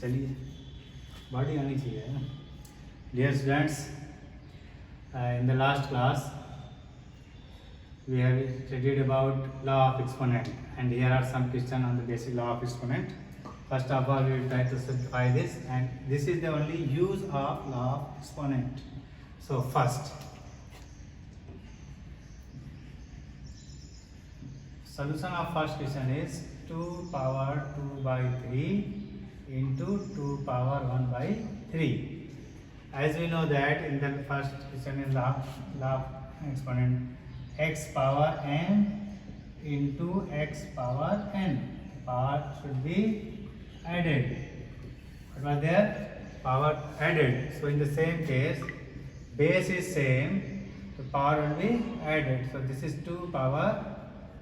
चलिए बॉडी आनी चाहिए ना. Dear students, in the last class we have studied about law of exponent, and here are some questions on the basic law of exponent. First of all, we will try to simplify this, and this is the only use of law of exponent. So first, solution of first question is 2 power 2 by 3 into 2 power 1 by 3. As we know that in the first question is law of exponent, x power n into x power n. Power should be added. What was there? Power added. So in the same case, base is same, the power will be added. So this is 2 power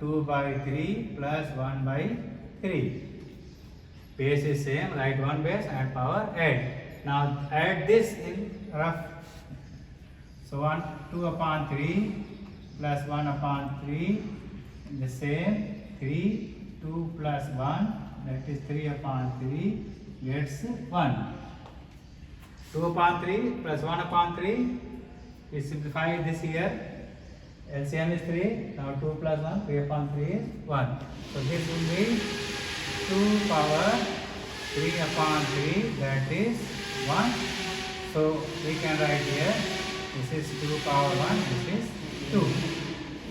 2 by 3 plus 1 by 3. Base is same, write one base, add power, add. Now add this in rough. So 2 upon 3 plus 1 upon 3, the same, 3, 2 plus 1, that is 3 upon 3 gets 1. 2 upon 3 plus 1 upon 3, we simplify this here. LCM is 3, now 2 plus 1, 3 upon 3 is 1. So this will be 2 power 3 upon 3, that is 1. So we can write here, this is 2 power 1, this is 2.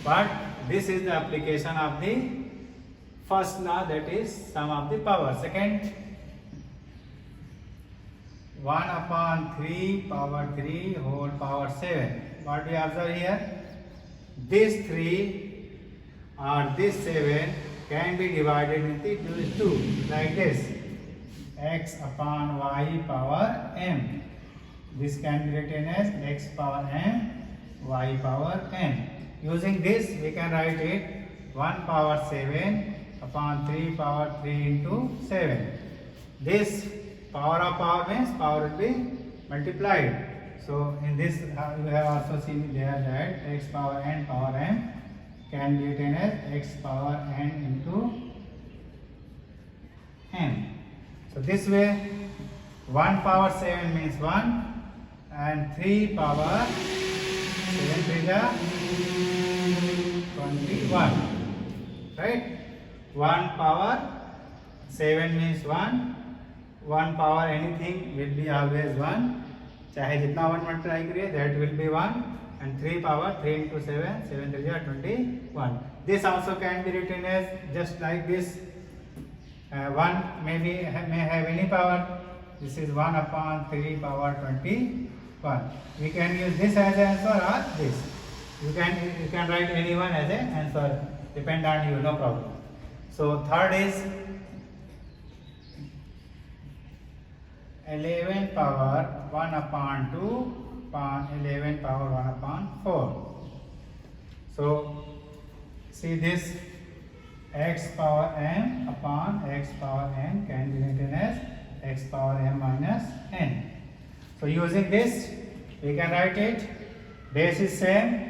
But this is the application of the first law, that is sum of the power. Second, 1 upon 3 power 3 whole power 7. What we observe here? This 3 or this 7 can be divided into 2 like this, x upon y power m. This can be written as x power m, y power n. Using this we can write it 1 power 7 upon 3 power 3 into 7. This power of power means power will be multiplied. So in this you have also seen there that x power n power m can be written as x power n into n. So this way 1 power 7 means 1, and 3 power 7 is 21, right? 1 power 7 means 1 power anything will be always 1, चाहे जितना 1 multiply करिए that will be 1, and 3 power 3 into 7, 7 3 are 21. This also can be written as just like this. 1 may have any power. This is 1 upon 3 power 21. We can use this as an answer or this. You can write any one as an answer. Depend on you, no problem. So third is 11 power 1 upon 2 upon 11 power 1 upon 4. So see this, x power m upon x power n can be written as x power m minus n. So using this we can write it, base is same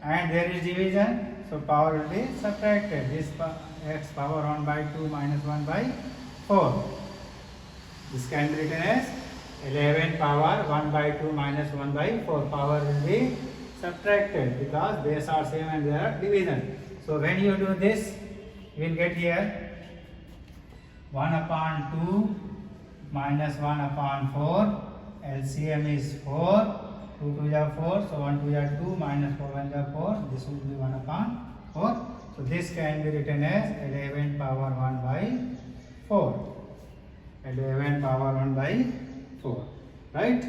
and there is division, so power will be subtracted. This x power 1 by 2 minus 1 by 4. This can be written as 11 power 1 by 2 minus 1 by 4. Power will be subtracted because base are same and there are division. So when you do this, you will get here 1 upon 2 minus 1 upon 4. LCM is 4. 2 2 are 4. So 1 2 are 2 minus 4 1 are 4. This will be 1 upon 4. So this can be written as 11 power 1 by 4. 11 power 1 by 4, right?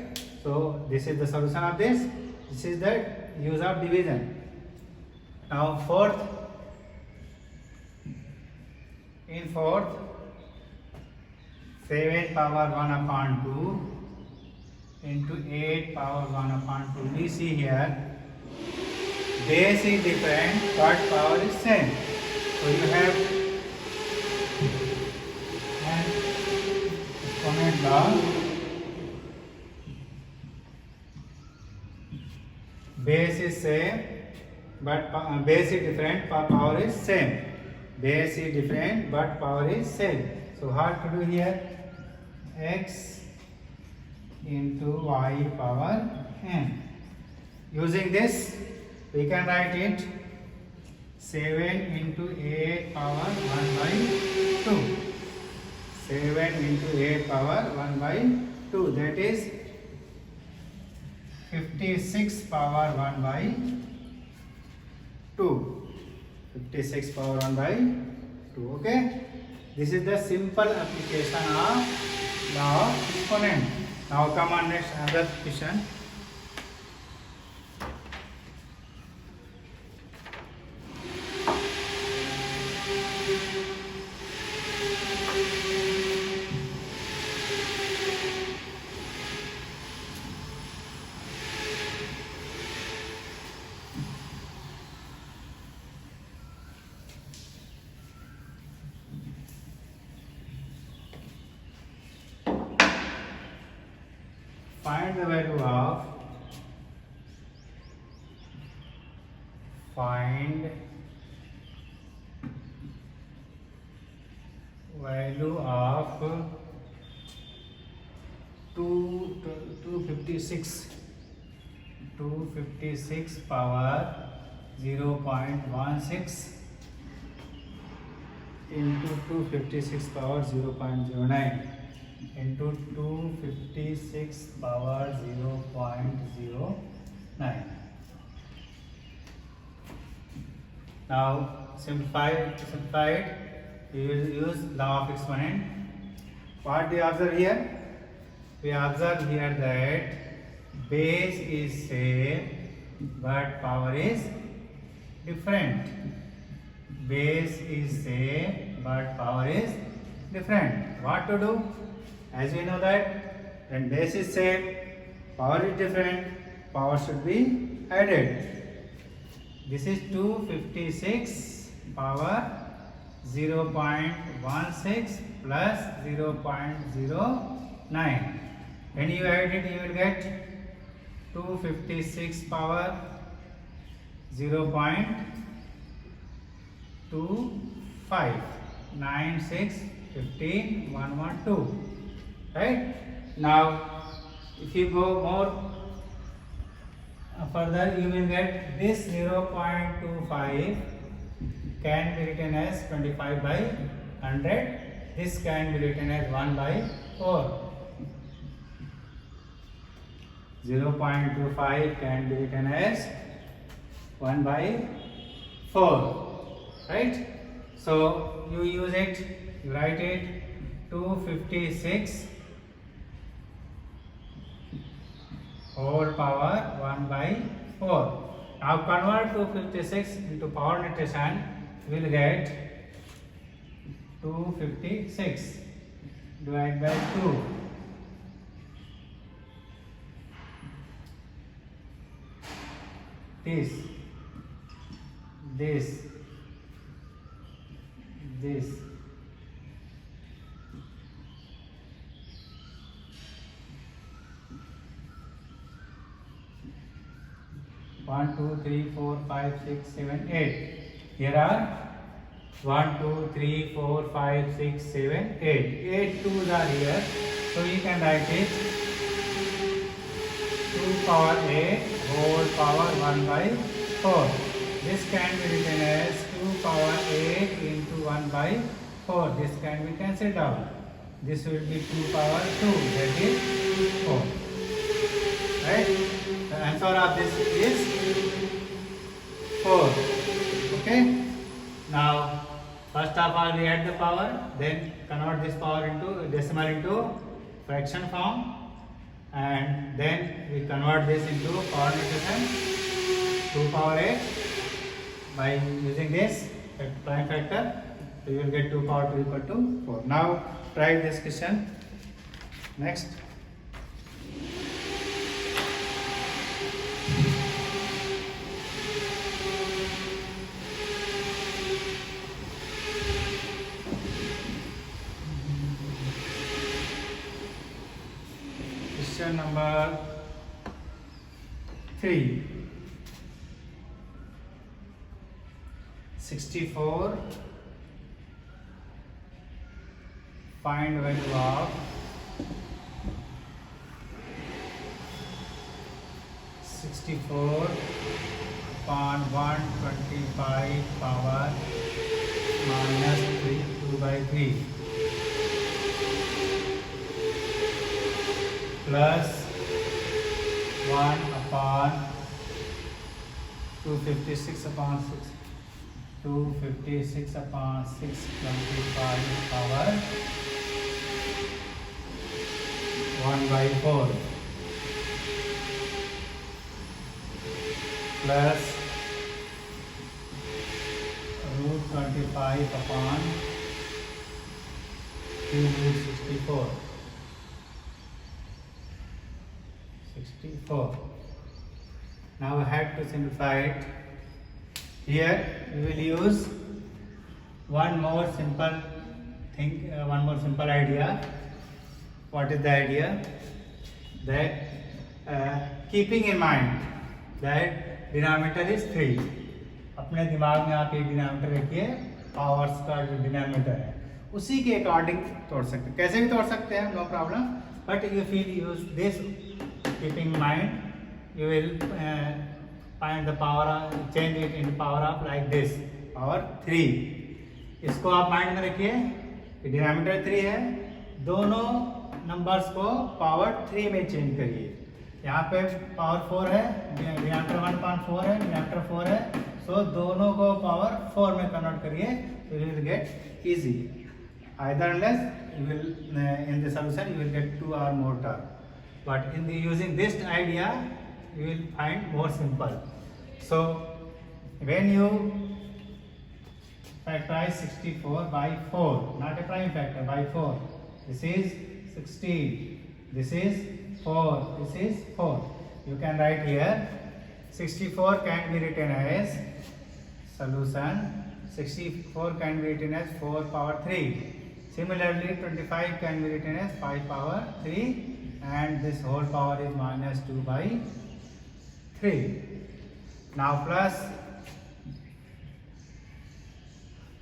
So this is the solution of this. This is the use of division. Now fourth, in fourth, 7 power 1 upon 2 into 8 power 1 upon 2. We see here base is different but power is same. So you have an exponent law. Base is same but base is different but power is same. Base is different but power is same. So how to do here? x into y power n. Using this, we can write it 7 into 8 power 1 by 2. 7 into 8 power 1 by 2, that is 56 power 1 by 2. 56 power 1 by 2. Okay. This is the simple application of law of exponent. Now come on next another question. Find the value of value of 256 power 0.16 into 256 power 0.09 into 256 power 0.09. Now simplify it. We will use law of exponent. What do you observe here? We observe here that base is same but power is different. Base is same but power is different. What to do? As we know that when base is same, power is different, power should be added. This is 256 power 0.16 plus 0.09. When you add it, you will get 256 power 0.25 96 15 112. Right? Now, if you go more further, you will get this 0.25 can be written as 25 by 100. This can be written as 1 by 4. 0.25 can be written as 1 by 4. Right? So, you use it, you write it 256 whole power 1 by 4. Now convert 256 into power notation, we will get 256 divided by 2. This 1 2 3 4 5 6 7 8. Here are 1 2 3 4 5 6 7 8. 8 twos are here, so you can write it 2 power 8 whole power 1 by 4. This can be written as 2 power 8 into 1 by 4. This can be cancelled out. This will be 2 power 2, that is 4. Right? The answer of this is 4. Okay? Now, first of all we add the power, then convert this power into decimal into fraction form, and then we convert this into power notation 2 power 8 by using this prime factor. We will get 2 power 2 equal to 4. Now try this question. Next. Question number 3. 64. Find value of 64 upon 125 power minus 2 by 3 plus 1 upon 256 upon 6 256 upon 625 power 1 by 4 plus root 25 upon cube root 64. Now I had to simplify it. Here we will use one more simple thing, one more simple idea. What is the idea? That keeping in mind that denominator is 3. अपने दिमाग में आप एक denominator रखिए, powers का जो denominator है उसी के अकॉर्डिंग तोड़ सकते हैं, कैसे भी तोड़ सकते हैं, no problem. But you feel use this keeping mind, you will find the power, change it into power of like this, power 3. इसको आप माइंड में रखिए, डिनोमिनेटर 3 है, दोनों नंबर्स को पावर 3 में चेंज करिए. यहाँ पे पावर 4 है, डिनोमिनेटर 1/4 है, डिनोमिनेटर 4 है, सो दोनों को पावर 4 में कन्वर्ट करिए, so you will get easy. Either unless you will in the solution you will get 2 or more term, but in the using this idea you will find more simple. So when you factorize 64 by 4, not a prime factor, by 4, this is 16, this is 4, this is 4. You can write here 64 can be written as solution, 64 can be written as 4 power 3. Similarly 25 can be written as 5 power 3, and this whole power is minus 2 by 3. Now plus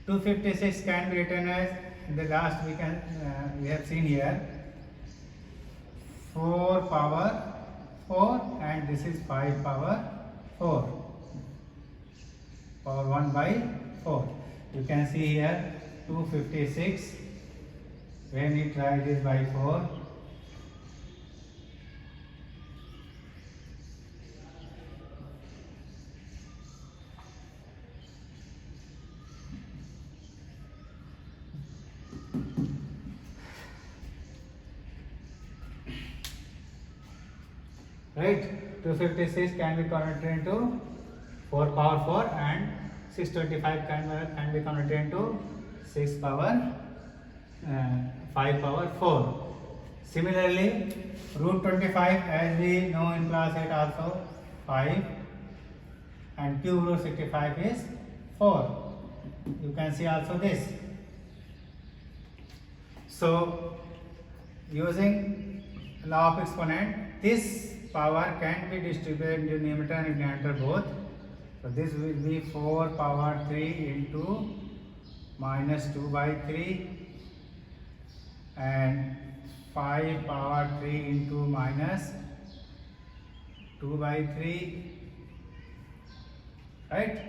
256 can be written as, in the last we have seen here 4 power 4, and this is 5 power 4, power 1 by 4. You can see here 256, when we try this by 4, right, 256 can be converted into 4 power 4, and 625 can be converted into 6 power 5 power 4. Similarly root 25, as we know in class 8 also, 5, and cube root 65 is 4. You can see also this. So using law of exponent, this power can be distributed into numerator and denominator both. So this will be 4 power 3 into minus 2 by 3, and 5 power 3 into minus 2 by 3, right?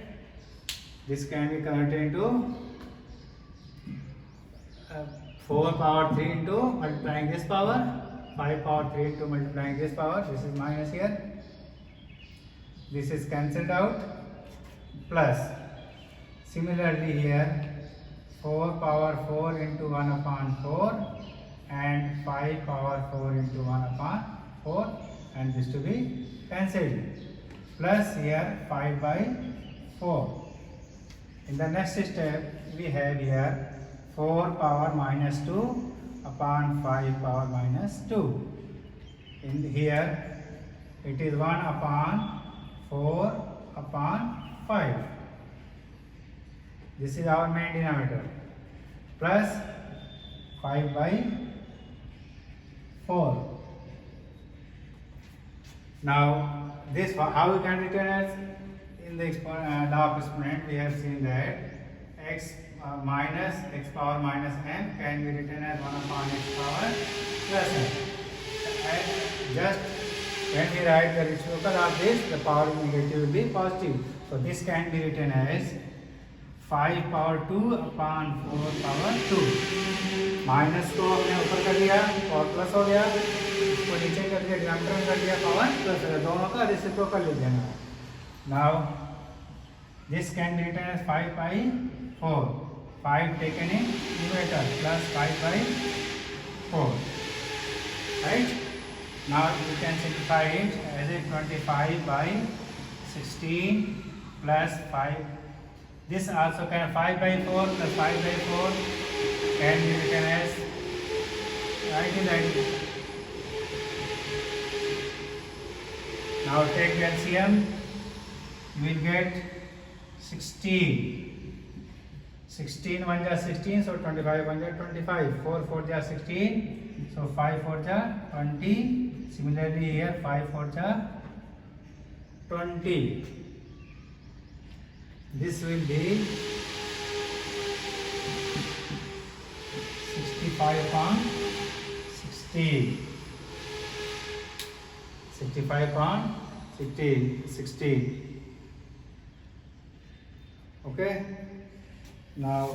This can be converted into 4 power 3 into multiplying this power, 5 power 3 into multiplying this power, this is minus here, this is cancelled out, plus similarly here 4 power 4 into 1 upon 4, and 5 power 4 into 1 upon 4, and this to be cancelled, plus here 5 by 4. In the next step we have here 4 power minus 2 upon 5 power minus 2. In here it is 1 upon 4 upon 5. This is our main denominator, plus 5 by 4. Now this, how we can return as in the law of exponent, we have seen that x minus x power minus m can be written as 1 upon x power plus m. And just When we write the reciprocal of this, the power of negative will be positive. So this can be written as 5 power 2 upon 4 power 2. Minus को हमने ऊपर कर लिया और plus हो गया, इसको नीचे कर दिया, डिनोमिनेटर में कर दिया, पावर प्लस हो गया, दोनों का रेसिप्रोकल लिख देना. Now this can be written as 5 by 4. 5 taken in numerator plus 5 by 4. Right? Now you can simplify it as a 25 by 16 plus 5. This also can 5 by 4 plus 5 by 4 can be written as right. Now take the LCM. You will get 16. 16 1 ja 16, so 25 1 ja 25. 4 4 ja 16, so 5 4 ja 20. Similarly here 5 4 ja 20. This will be 65 upon 60. 65 upon 60. Okay. Now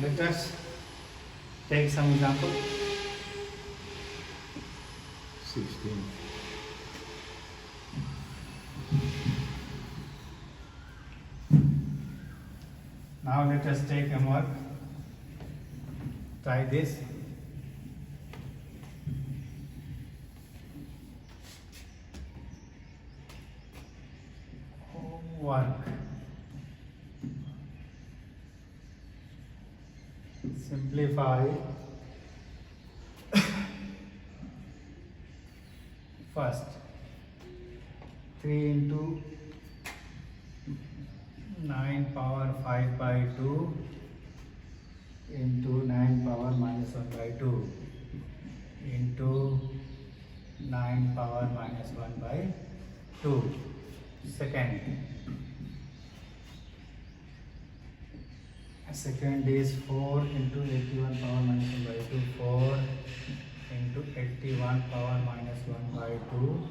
let us take some example. 16. Now let us take homework. Try this. Homework. Simplify first 3 into 9 power 5 by 2 into 9 power minus 1 by 2 into 9 power minus 1 by 2. Second is 4 into 81 power minus 1 by 2. 4 into 81 power minus 1 by 2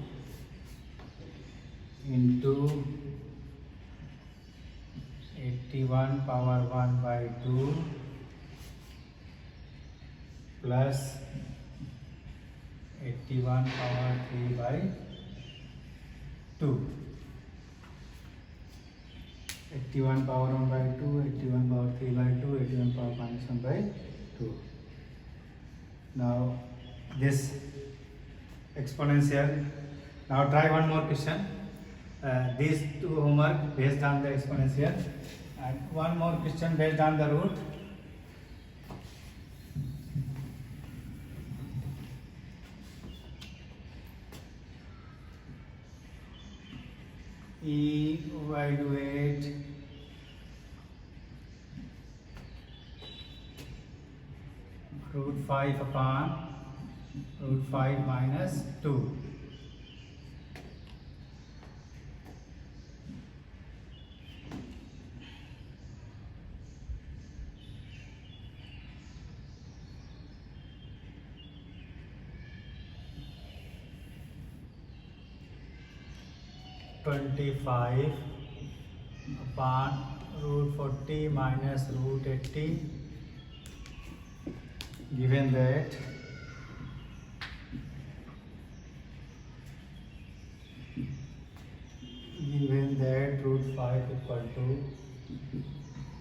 into 81 power 1 by 2 plus 81 power 3 by 2. 81 power 1 by 2, 81 power 3 by 2, 81 power minus 1 by 2. Now this exponential. Now try one more question. These two homework based on the exponential and one more question based on the root. Evaluate root 5 upon root 5 minus 2. (25) upon root 40 minus root 80, given that root 5 equal to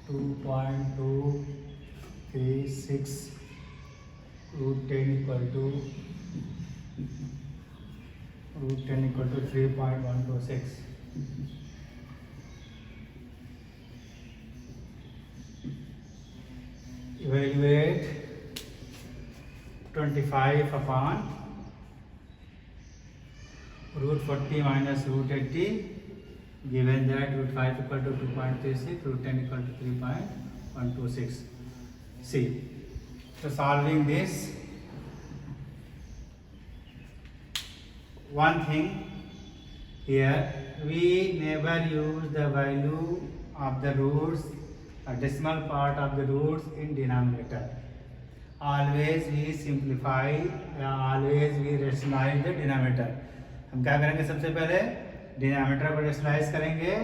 2.236, root 10 equal to 3.126. Evaluate 25 upon root 40 minus root 80, given that root 5 equal to 2.36, root 10 equal to 3.126. See, so solving this, one thing here we never use the value of the roots, a decimal part of the roots in denominator. Always we simplify, always we rationalize the denominator. हम क्या करेंगे, सबसे पहले denominator को rationalise करेंगे.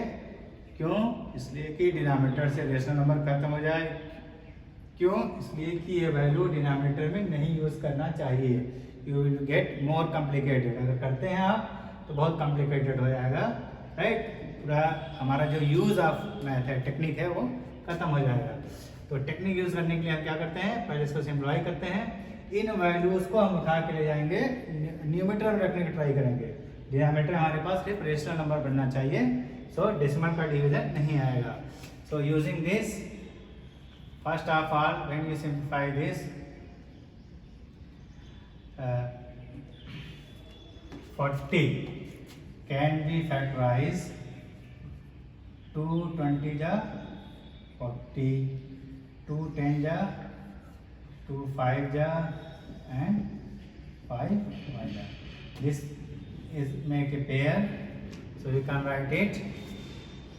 क्यों? इसलिए कि डिनोमिनेटर से रेशनल नंबर खत्म हो जाए. क्यों? इसलिए कि ये वैल्यू डिनोमिनेटर में नहीं यूज करना चाहिए. You will get more complicated. अगर करते हैं आप तो बहुत कॉम्प्लिकेटेड हो जाएगा, राइट. पूरा हमारा जो यूज ऑफ मैथ है, टेक्निक है, वो खत्म हो जाएगा. तो टेक्निक यूज करने के लिए हम क्या करते हैं, पहले इसको सिंप्लीफाई करते हैं. इन वैल्यूज को हम उठा के ले जाएंगे, न्यूमरेटर में रखने की ट्राई करेंगे. डिनोमिनेटर हमारे पास सिर्फ रेशनल नंबर बनना चाहिए, सो डेसिमल का डिवीजन नहीं आएगा. So using this, first of all when you simplify this, 40 can be factorized. 2 20 जा 40, 2 10 जा 2 5 जा and 5 1 जा. This is make a pair, so you can write it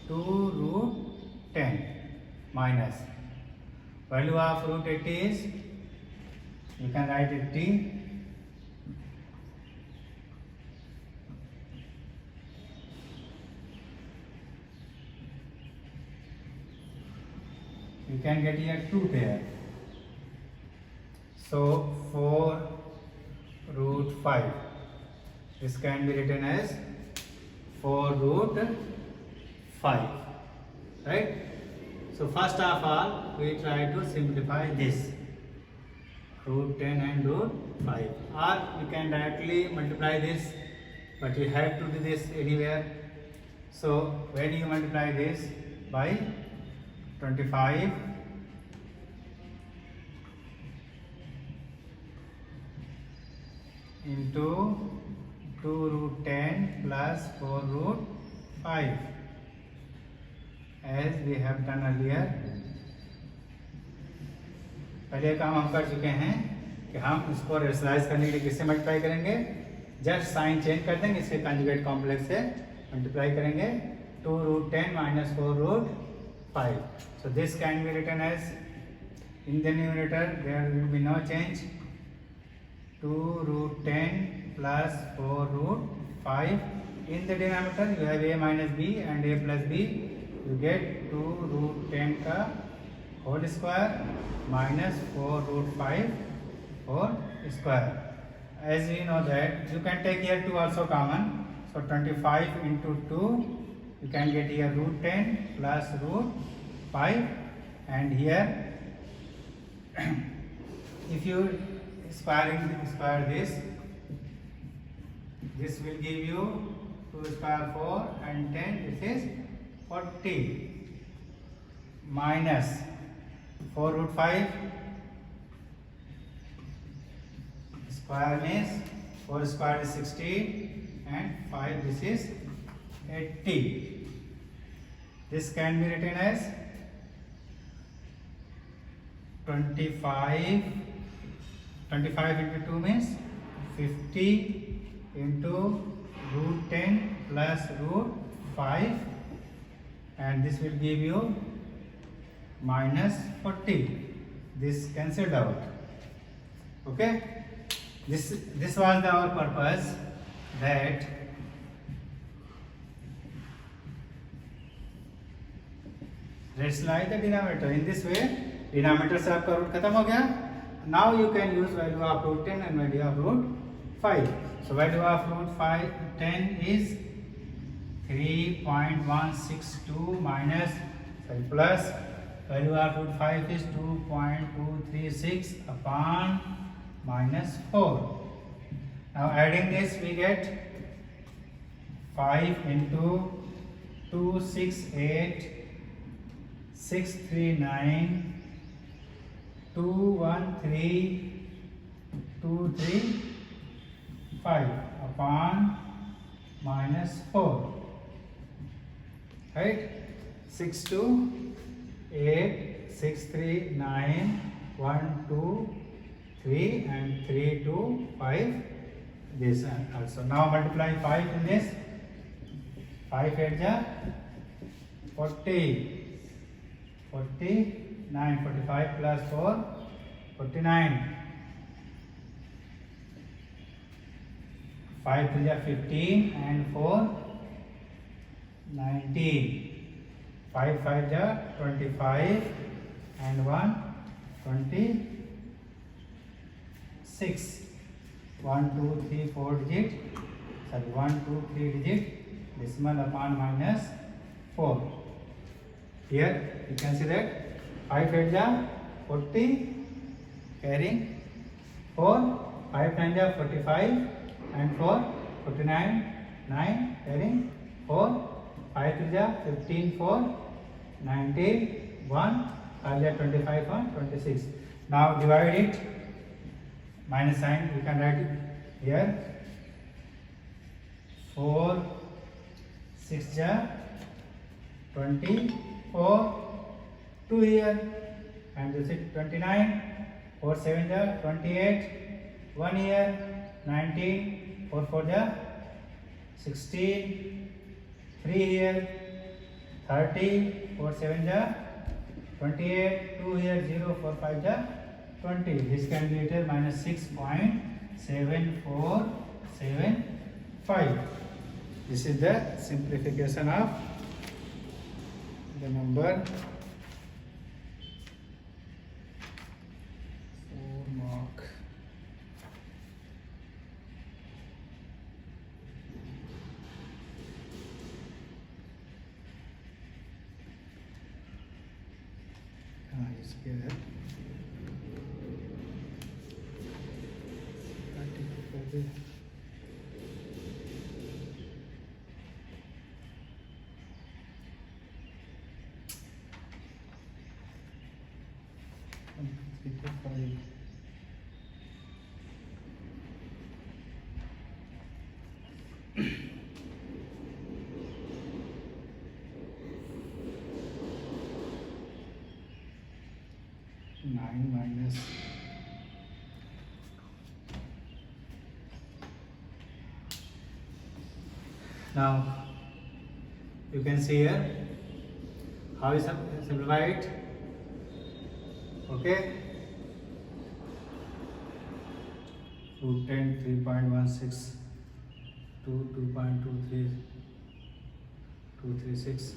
2 root 10 minus value of root 80 is, you can write 80 you can get here 2 pair. So 4 root 5. This can be written as 4 root 5. Right? So first of all, we try to simplify this. Root 10 and root 5. Or you can directly multiply this, but you have to do this anywhere. So when you multiply this by 25 into 2 root 10 plus 4 root 5, as we have done earlier. पहले काम हम कर चुके हैं कि हम इसको rationalise करने के लिए किससे मल्टीप्लाई करेंगे, जस्ट साइन चेंज कर देंगे, इसके कंजुगेट कॉम्प्लेक्स से मल्टीप्लाई करेंगे. 2 root 10 minus 4 root 5. So this can be written as, in the numerator there will be no change, 2 root 10 plus 4 root 5. In the denominator you have a minus b and a plus b, you get 2 root 10 का whole square minus 4 root 5 whole square. As we know that you can take here 2 also common, so 25 into 2, you can get here root 10 plus root 5, and here if you square this will give you 2 square 4 and 10, this is 40, minus 4 root 5 square means 4 square is 60 and 5 this is 80. This can be written as 25 into 2 means 50 into root 10 plus root 5, and this will give you minus 40. This cancelled out. Okay, this was our purpose, that rationalize the denominator. In this way denominator से आपका root खत्म हो गया. Now you can use value of root 10 and value of root 5. So value of root 10 is 3.162 minus plus value of root 5 is 2.236 upon minus 4. Now adding this we get 5 into 268 639 213 235 upon minus 4, right? 628 639 123 and 325 this also. Now multiply 5 in this, 5 8 ja 40, 49, 45 plus 4, 49. 5 3 ja 15 and 4, 19. 5 5 ja 25 and 1, 26. 1 2 3 4 digit, sorry 1 2 3 digit decimal upon minus 4. Here you can see that 5 8 ja 40 carrying 4, 5 9 ja 45 and 4, 49, 9 carrying 4, 5 3 ja 15 4, 19, 1, 5 ja 25 1, 26. Now divide it, minus sign we can write it here. 4 6 ja 24, 2 here, and this is 29. 4 7 ja 28, 1 here, 19. 4 4 ja 16, 3 here, 30. 4 7 ja 28, 2 here, 0. 4 5 ja 20. This can be written minus 6.7475. This is the simplification of the number 4 mark. Here. 9 minus now you can see here how is simplify it. Okay, root 10 3.16 to 2.23 236.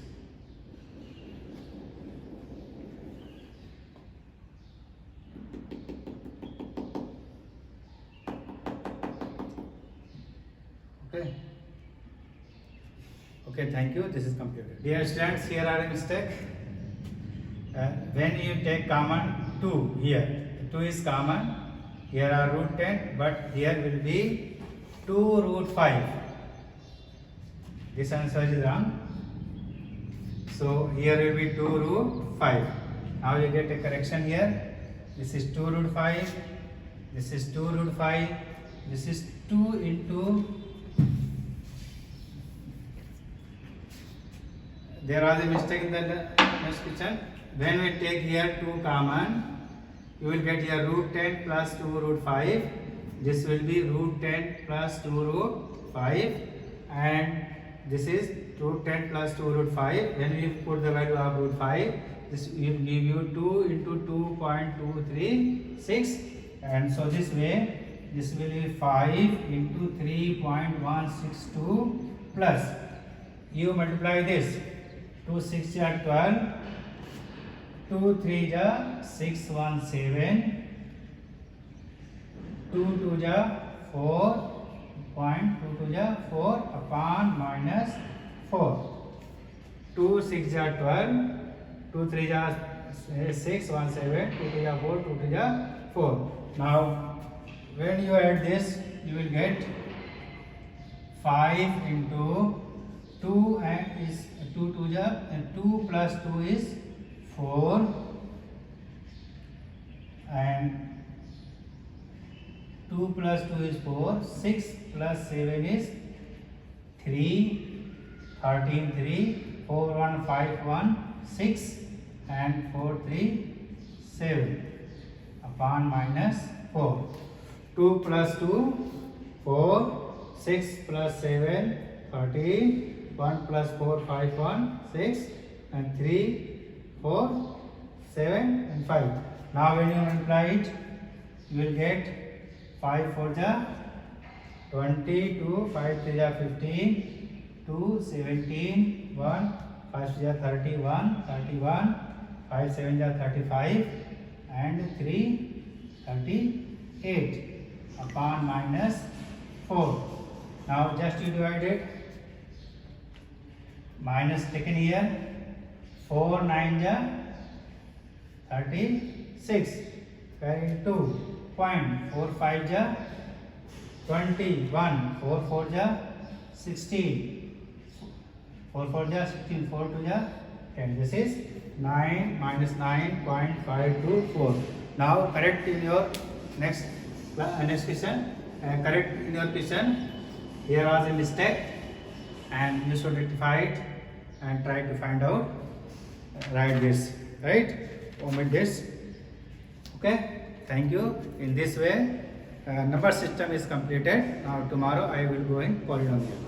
Okay, thank you. This is computed. Dear students, here are a mistake. When you take common 2 here, 2 is common. Here are root 10, but here will be 2 root 5. This answer is wrong. So here will be 2 root 5. Now you get a correction here. This is 2 root 5. This is 2 root 5. This is 2 into. There was a mistake in the next question. When we take here 2 common, you will get here root 10 plus 2 root 5. This will be root 10 plus 2 root 5, and this is root 10 plus 2 root 5. When we put the value of root 5, this will give you 2 into 2.236, and so this way this will be 5 into 3.162 plus you multiply this. 2 6 ja 12, 2 3 ja 617, 2 2 ja 4.22 ja 4 upon minus 4. 2 6 ja 12, 2 3 ja 617, 2 2 ja 4, 2 2 ja 4. Now when you add this, you will get 5 into 2 and is 2 2 ja, and 2 plus 2 is 4, and 2 plus 2 is 4, 6 plus 7 is 3, 13 3, 4 1 5 1 6, and 4 3 7 upon minus 4. 2 plus 2 4, 6 plus 7 13, 1 plus 4, 5, 1, 6, and 3, 4, 7, and 5. Now when you multiply it, you will get 5 4 ja 20, 2, 5 3 ja 15, 2, 17, 1, 5 6 ja 31, 31, 5 7 ja 35, and 3, 38 upon minus 4. Now just you divide it. Minus taken here. 4 9 ja 36. Carry 2. Point 4 5 ja 21. 4 4 ja 16. 4 4 ja 16. 4 2 ja 10. This is 9 minus 9.524. Now correct in your next question. Correct in your question. Here was a mistake, and you should rectify it and try to find out. Write this, right? Omit this. Okay. Thank you. In this way, number system is completed. Now tomorrow I will go in polynomial.